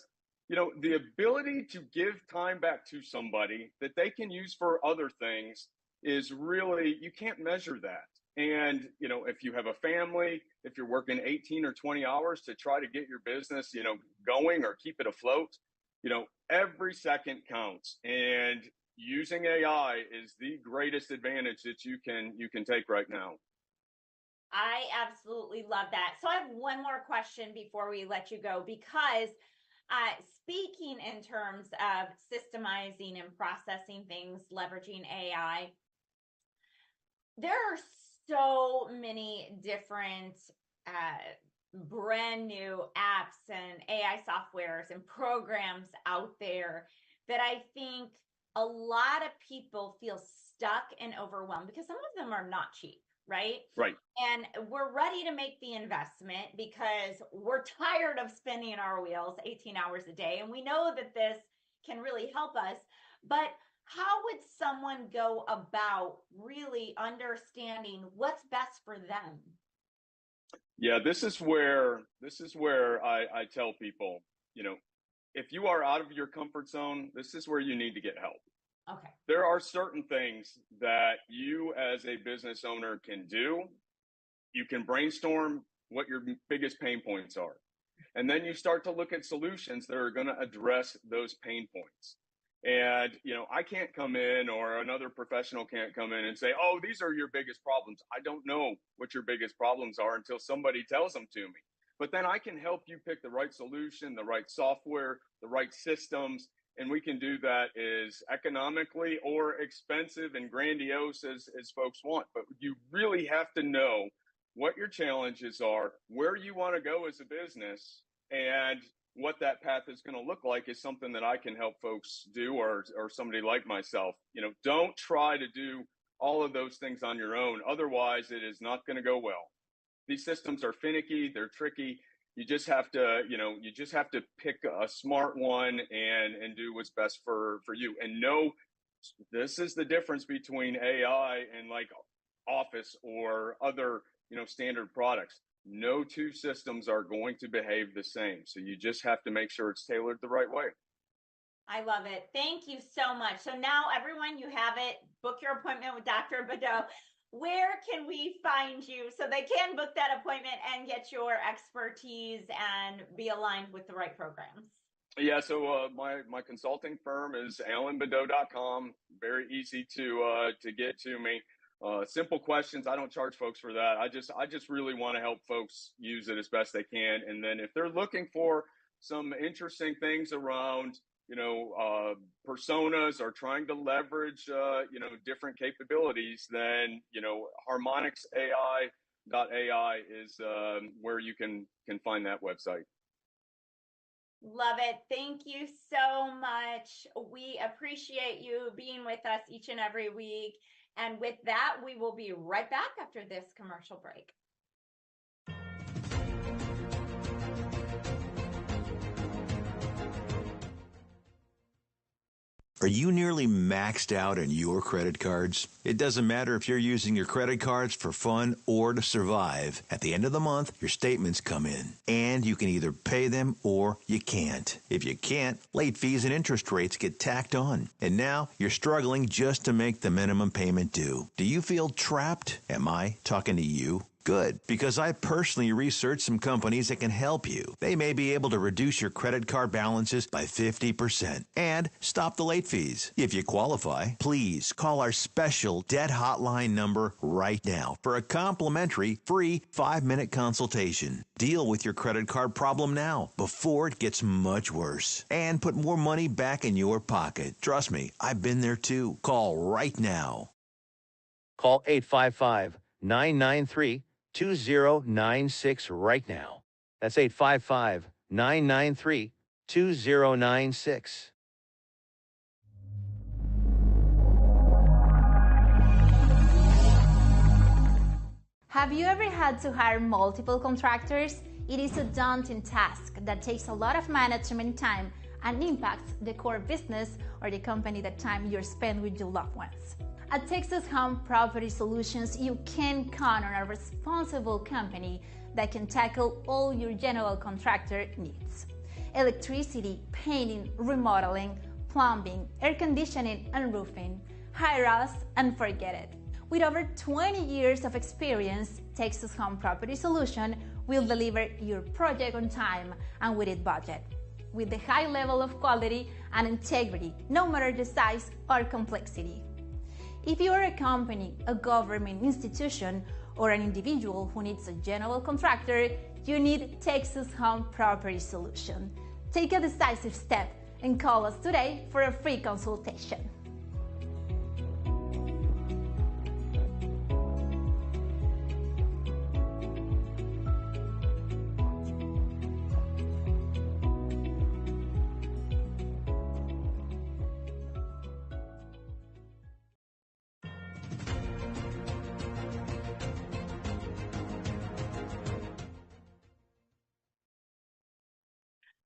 the ability to give time back to somebody that they can use for other things is really, you can't measure that. And, if you have a family, if you're working 18 or 20 hours to try to get your business, going or keep it afloat, every second counts. And using AI is the greatest advantage that you can take right now. I absolutely love that. So I have one more question before we let you go, because speaking in terms of systemizing and processing things, leveraging AI, there are so many different brand new apps and AI softwares and programs out there that I think a lot of people feel stuck and overwhelmed because some of them are not cheap, right? Right. And we're ready to make the investment because we're tired of spinning our wheels 18 hours a day. And we know that this can really help us. But how would someone go about really understanding what's best for them? Yeah, this is where I tell people, if you are out of your comfort zone, this is where you need to get help. Okay. There are certain things that you as a business owner can do. You can brainstorm what your biggest pain points are. And then you start to look at solutions that are going to address those pain points. And, I can't come in, or another professional can't come in and say, oh, these are your biggest problems. I don't know what your biggest problems are until somebody tells them to me. But then I can help you pick the right solution, the right software, the right systems. And we can do that as economically or expensive and grandiose as folks want. But you really have to know what your challenges are, where you want to go as a business, and what that path is going to look like is something that I can help folks do, or somebody like myself. Don't try to do all of those things on your own. Otherwise, it is not going to go well. These systems are finicky, they're tricky. You just have to, pick a smart one and do what's best for you. And know this is the difference between AI and like Office or other, standard products. No two systems are going to behave the same. So you just have to make sure it's tailored the right way. I love it. Thank you so much. So now everyone, you have it. Book your appointment with Dr. Badeau. Where can we find you so they can book that appointment and get your expertise and be aligned with the right programs? Yeah, so my consulting firm is alanbadeau.com. Very easy to get to me. Simple questions. I don't charge folks for that. I just really want to help folks use it as best they can. And then if they're looking for some interesting things around, personas, or trying to leverage, different capabilities, then, harmonixai.ai is where you can find that website. Love it. Thank you so much. We appreciate you being with us each and every week. And with that, we will be right back after this commercial break. Are you nearly maxed out on your credit cards? It doesn't matter if you're using your credit cards for fun or to survive. At the end of the month, your statements come in, and you can either pay them or you can't. If you can't, late fees and interest rates get tacked on. And now you're struggling just to make the minimum payment due. Do you feel trapped? Am I talking to you? Good, because I personally researched some companies that can help you. They may be able to reduce your credit card balances by 50% and stop the late fees. If you qualify, please call our special debt hotline number right now for a complimentary free 5-minute consultation. Deal with your credit card problem now before it gets much worse and put more money back in your pocket. Trust me, I've been there too. Call right now. Call 855-993-2096 right now. That's 855-993-2096. Have you ever had to hire multiple contractors? It is a daunting task that takes a lot of management time and impacts the core business or the company, the time you spend with your loved ones. At Texas Home Property Solutions, you can count on a responsible company that can tackle all your general contractor needs. Electricity, painting, remodeling, plumbing, air conditioning, and roofing. Hire us and forget it. With over 20 years of experience, Texas Home Property Solution will deliver your project on time and within budget. with the high level of quality and integrity, no matter the size or complexity. If you are a company, a government institution, or an individual who needs a general contractor, you need Texas Home Property Solution. Take a decisive step and call us today for a free consultation.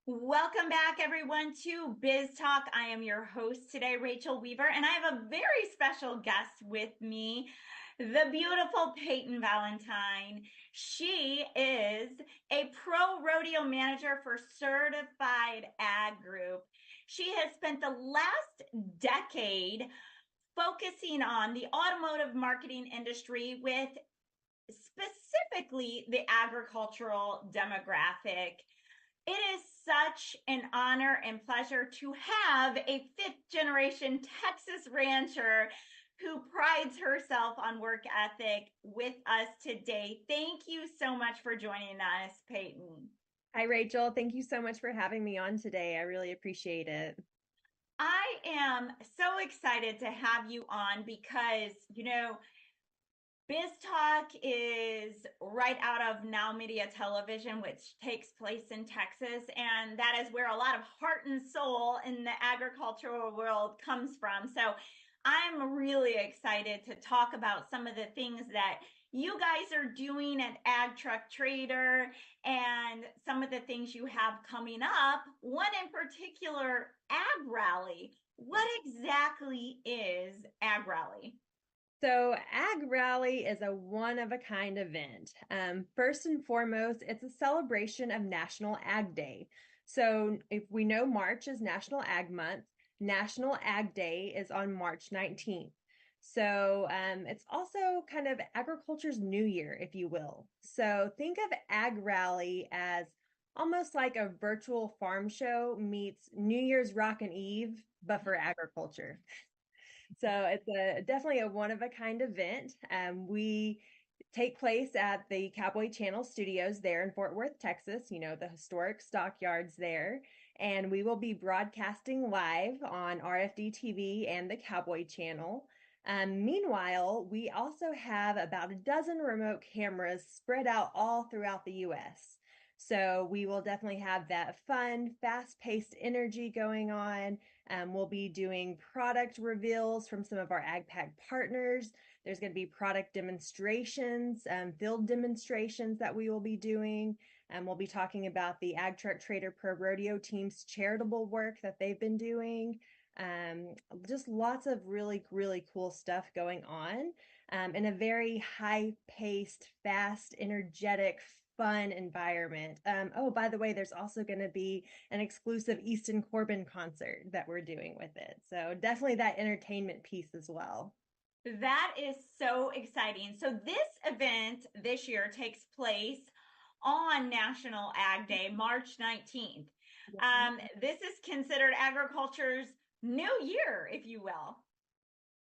Welcome back, everyone, to Biz Talk. I am your host today, Rachel Weaver, and I have a very special guest with me, the beautiful Peyton Valentine. She is a pro rodeo manager for Certified Ag Group. She has spent the last decade focusing on the automotive marketing industry with specifically the agricultural demographic. It is such an honor and pleasure to have a fifth generation Texas rancher who prides herself on work ethic with us today. Thank you so much for joining us, Peyton. Hi, Rachel. Thank you so much for having me on today. I really appreciate it. I am so excited to have you on because, Biz Talk is right out of NowMedia Television, which takes place in Texas, and that is where a lot of heart and soul in the agricultural world comes from. So I'm really excited to talk about some of the things that you guys are doing at Ag Truck Trader and some of the things you have coming up. One in particular, Ag Rally. What exactly is Ag Rally? So Ag Rally is a one-of-a-kind event. First and foremost, it's a celebration of National Ag Day. So if we know March is National Ag Month, National Ag Day is on March 19th. So it's also kind of agriculture's new year, if you will. So think of Ag Rally as almost like a virtual farm show meets New Year's Rockin' Eve, but for agriculture. So it's definitely a one-of-a-kind event. We take place at the Cowboy Channel Studios there in Fort Worth, Texas, the historic stockyards there. And we will be broadcasting live on RFD TV and the Cowboy Channel. Meanwhile, we also have about a dozen remote cameras spread out all throughout the U.S. So we will definitely have that fun, fast-paced energy going on. We'll be doing product reveals from some of our AgPack partners. There's going to be product demonstrations, field demonstrations that we will be doing. We'll be talking about the Ag Truck Trader Pro Rodeo team's charitable work that they've been doing. Just lots of really, really cool stuff going on in a very high-paced, fast, energetic, fun environment. Oh, by the way, there's also going to be an exclusive Easton Corbin concert that we're doing with it. So definitely that entertainment piece as well. That is so exciting. So this event this year takes place on National Ag Day, March 19th. This is considered agriculture's new year, if you will.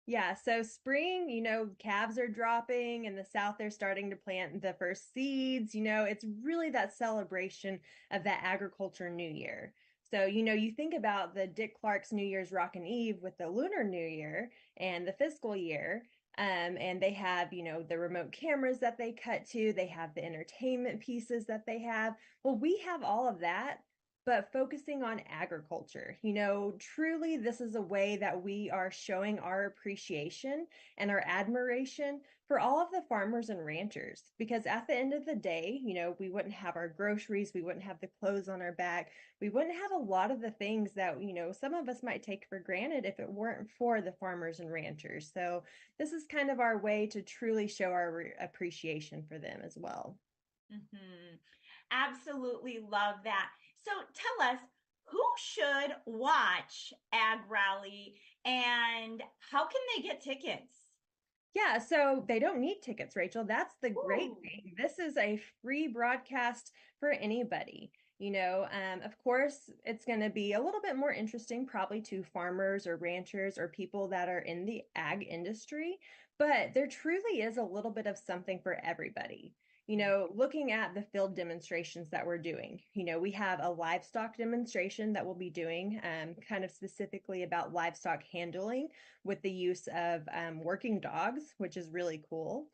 Yeah, so spring, calves are dropping. In the South, they're starting to plant the first seeds. It's really that celebration of that agriculture new year. So, you think about the Dick Clark's New Year's Rockin' Eve with the Lunar New Year and the fiscal year. And they have, the remote cameras that they cut to. They have the entertainment pieces that they have. Well, we have all of that, but focusing on agriculture. Truly this is a way that we are showing our appreciation and our admiration for all of the farmers and ranchers, because at the end of the day, we wouldn't have our groceries, we wouldn't have the clothes on our back, we wouldn't have a lot of the things that, some of us might take for granted if it weren't for the farmers and ranchers. So this is kind of our way to truly show our appreciation for them as well. Mm-hmm. Absolutely love that. So tell us, who should watch Ag Rally and how can they get tickets? Yeah, so they don't need tickets, Rachel. That's the great thing. This is a free broadcast for anybody. Of course, it's going to be a little bit more interesting probably to farmers or ranchers or people that are in the ag industry, but there truly is a little bit of something for everybody. Looking at the field demonstrations that we're doing, we have a livestock demonstration that we'll be doing kind of specifically about livestock handling with the use of working dogs, which is really cool.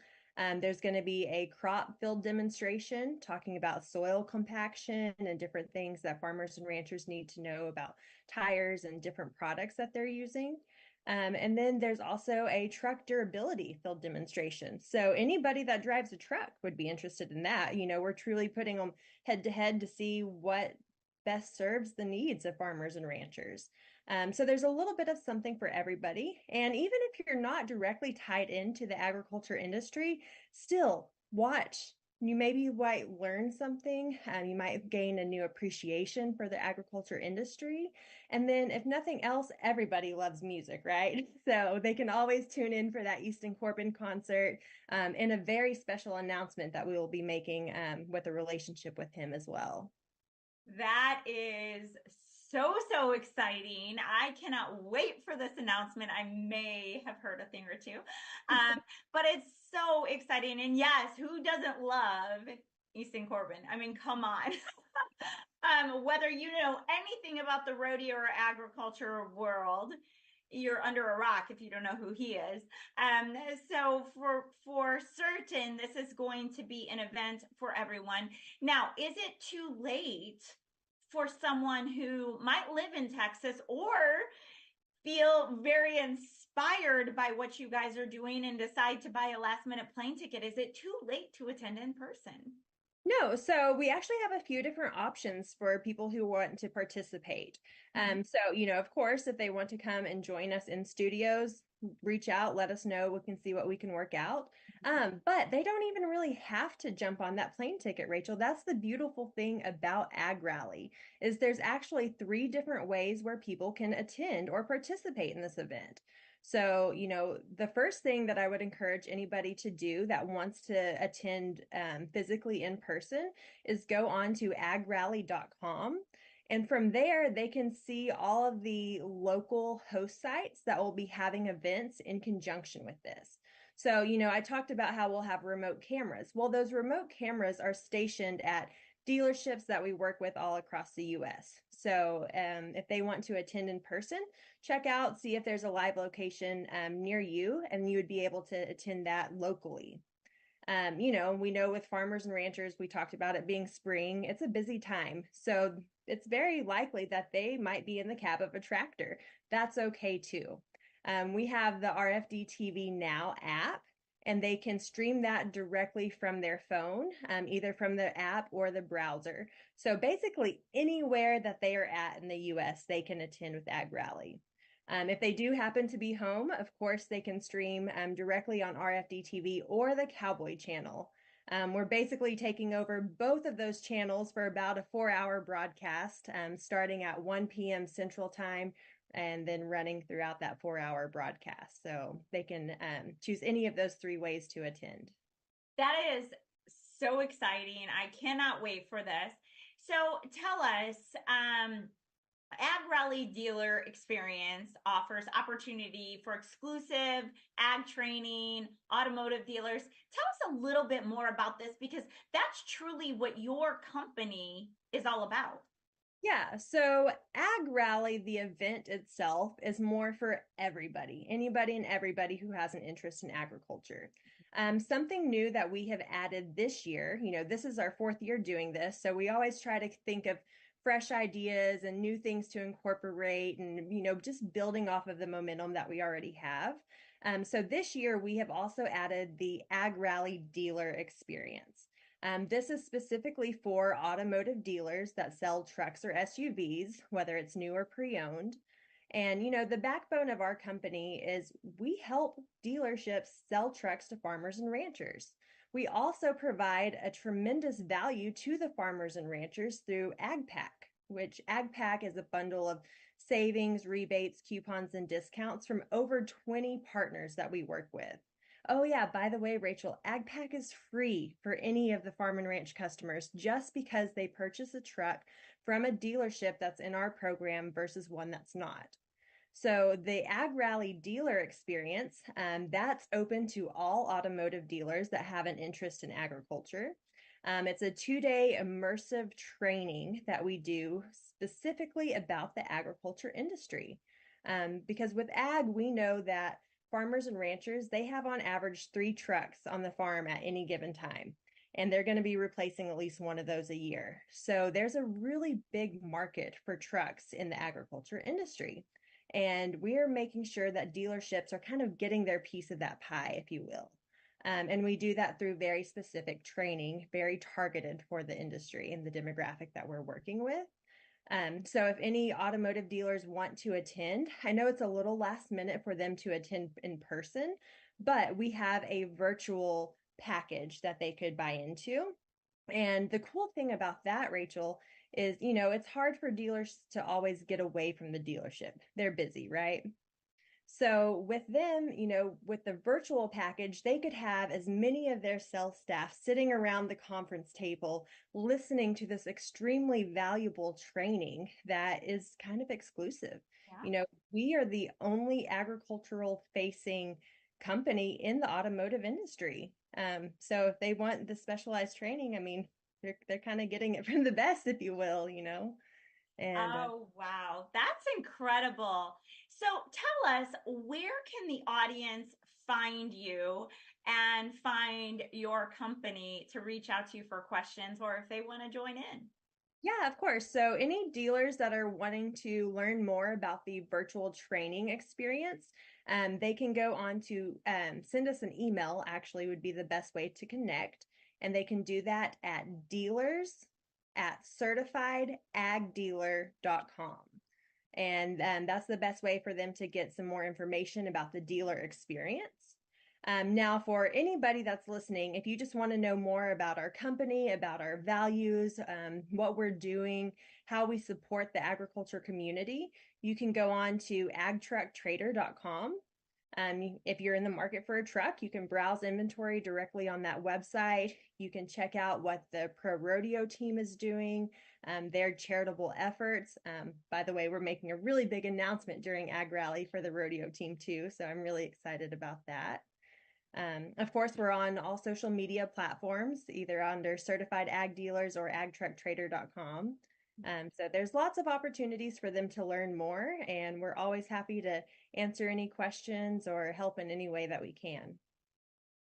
There's going to be a crop field demonstration talking about soil compaction and different things that farmers and ranchers need to know about tires and different products that they're using. And then there's also a truck durability field demonstration. So anybody that drives a truck would be interested in that. We're truly putting them head to head to see what best serves the needs of farmers and ranchers. So there's a little bit of something for everybody. And even if you're not directly tied into the agriculture industry, still watch. You maybe might learn something. You might gain a new appreciation for the agriculture industry. And then if nothing else, everybody loves music, right? So they can always tune in for that Easton Corbin concert and a very special announcement that we will be making with a relationship with him as well. That is so exciting. I cannot wait for this announcement. I may have heard a thing or two, but it's so exciting. And yes, who doesn't love Easton Corbin? I mean, come on. Whether you know anything about the rodeo or agriculture world, you're under a rock if you don't know who he is. So for certain, this is going to be an event for everyone. Now, is it too late for someone who might live in Texas or feel very inspired by what you guys are doing and decide to buy a last minute plane ticket? Is it too late to attend in person? No, so we actually have a few different options for people who want to participate. So, of course, if they want to come and join us in studios, reach out, let us know. We can see what we can work out. But they don't even really have to jump on that plane ticket, Rachel. That's the beautiful thing about Ag Rally is there's actually 3 different ways where people can attend or participate in this event. So, the first thing that I would encourage anybody to do that wants to attend physically in person is go on to agrally.com. And from there, they can see all of the local host sites that will be having events in conjunction with this. So, I talked about how we'll have remote cameras. Well, those remote cameras are stationed at dealerships that we work with all across the U.S. So if they want to attend in person, check out, see if there's a live location near you, and you would be able to attend that locally. We know with farmers and ranchers, we talked about it being spring, it's a busy time. So it's very likely that they might be in the cab of a tractor. That's okay too. We have the RFD TV Now app, and they can stream that directly from their phone, either from the app or the browser. So basically anywhere that they are at in the US, they can attend with Ag Rally. If they do happen to be home, of course, they can stream directly on RFD TV or the Cowboy channel. We're basically taking over both of those channels for about a 4-hour broadcast, starting at 1 p.m. Central Time, and then running throughout that 4-hour broadcast. So they can choose any of those 3 ways to attend. That is so exciting. I cannot wait for this. So tell us, Ag Rally Dealer Experience offers opportunity for exclusive ag training, automotive dealers. Tell us a little bit more about this because that's truly what your company is all about. Yeah, so Ag Rally, the event itself, is more for everybody, anybody and everybody who has an interest in agriculture. Something new that we have added this year, this is our 4th year doing this, so we always try to think of fresh ideas and new things to incorporate and, just building off of the momentum that we already have. So this year, we have also added the Ag Rally Dealer Experience. This is specifically for automotive dealers that sell trucks or SUVs, whether it's new or pre-owned. And, the backbone of our company is we help dealerships sell trucks to farmers and ranchers. We also provide a tremendous value to the farmers and ranchers through AgPack, which AgPack is a bundle of savings, rebates, coupons, and discounts from over 20 partners that we work with. Oh, yeah. By the way, Rachel, AgPack is free for any of the Farm and Ranch customers just because they purchase a truck from a dealership that's in our program versus one that's not. So the Ag Rally dealer experience, that's open to all automotive dealers that have an interest in agriculture. It's a 2-day immersive training that we do specifically about the agriculture industry. Because with ag, we know that farmers and ranchers, they have on average 3 trucks on the farm at any given time. And they're going to be replacing at least one of those a year. So there's a really big market for trucks in the agriculture industry. And we are making sure that dealerships are kind of getting their piece of that pie, if you will. And we do that through very specific training, very targeted for the industry and the demographic that we're working with. So if any automotive dealers want to attend, I know it's a little last minute for them to attend in person, but we have a virtual package that they could buy into. And the cool thing about that, Rachel, is, it's hard for dealers to always get away from the dealership. They're busy, right? So with them, with the virtual package, they could have as many of their sales staff sitting around the conference table, listening to this extremely valuable training that is kind of exclusive. Yeah. We are the only agricultural facing company in the automotive industry. So if they want the specialized training, I mean, they're kind of getting it from the best, if you will, And oh, wow. That's incredible. So tell us, where can the audience find you and find your company to reach out to you for questions or if they want to join in? Yeah, of course. So any dealers that are wanting to learn more about the virtual training experience, they can go on to send us an email, actually would be the best way to connect. And they can do that at dealers@certifiedagdealer.com. And that's the best way for them to get some more information about the dealer experience. Now, for anybody that's listening, if you just want to know more about our company, about our values, what we're doing, how we support the agriculture community, you can go on to agtrucktrader.com. If you're in the market for a truck, you can browse inventory directly on that website. You can check out what the Pro Rodeo team is doing, their charitable efforts. By the way, we're making a really big announcement during Ag Rally for the rodeo team too, so I'm really excited about that. Of course, we're on all social media platforms, either under Certified Ag Dealers or agtrucktrader.com. So there's lots of opportunities for them to learn more, and we're always happy to answer any questions or help in any way that we can.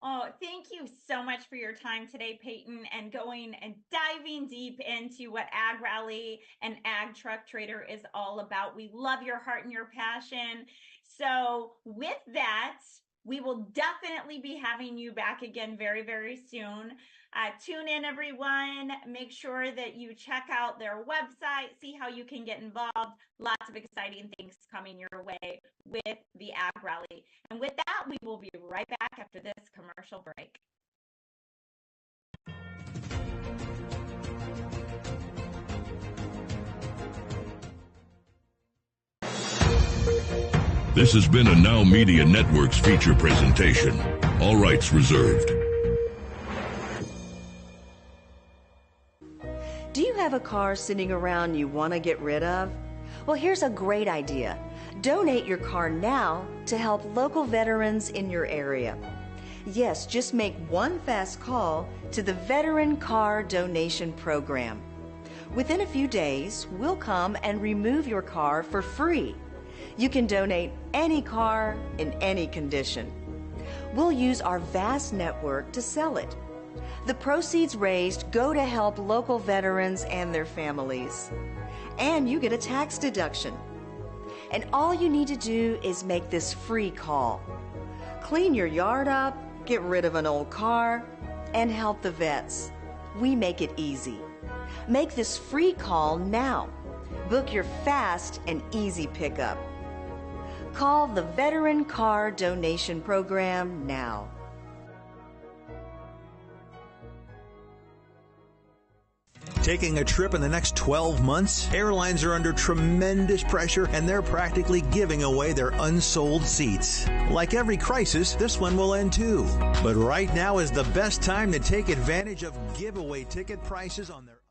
Oh, thank you so much for your time today, Peyton, and going and diving deep into what Ag Rally and Ag Truck Trader is all about. We love your heart and your passion. So with that, we will definitely be having you back again very, very soon. Tune in, everyone. Make sure that you check out their website, see how you can get involved. Lots of exciting things coming your way with the Ag Rally. And with that, we will be right back after this commercial break. This has been a NowMedia Networks feature presentation. All rights reserved. Do you have a car sitting around you want to get rid of? Well, here's a great idea. Donate your car now to help local veterans in your area. Yes, just make one fast call to the Veteran Car Donation Program. Within a few days, we'll come and remove your car for free. You can donate any car in any condition. We'll use our vast network to sell it. The proceeds raised go to help local veterans and their families. And you get a tax deduction. And all you need to do is make this free call. Clean your yard up, get rid of an old car, and help the vets. We make it easy. Make this free call now. Book your fast and easy pickup. Call the Veteran Car Donation Program now. Taking a trip in the next 12 months? Airlines are under tremendous pressure, and they're practically giving away their unsold seats. Like every crisis, this one will end too. But right now is the best time to take advantage of giveaway ticket prices on their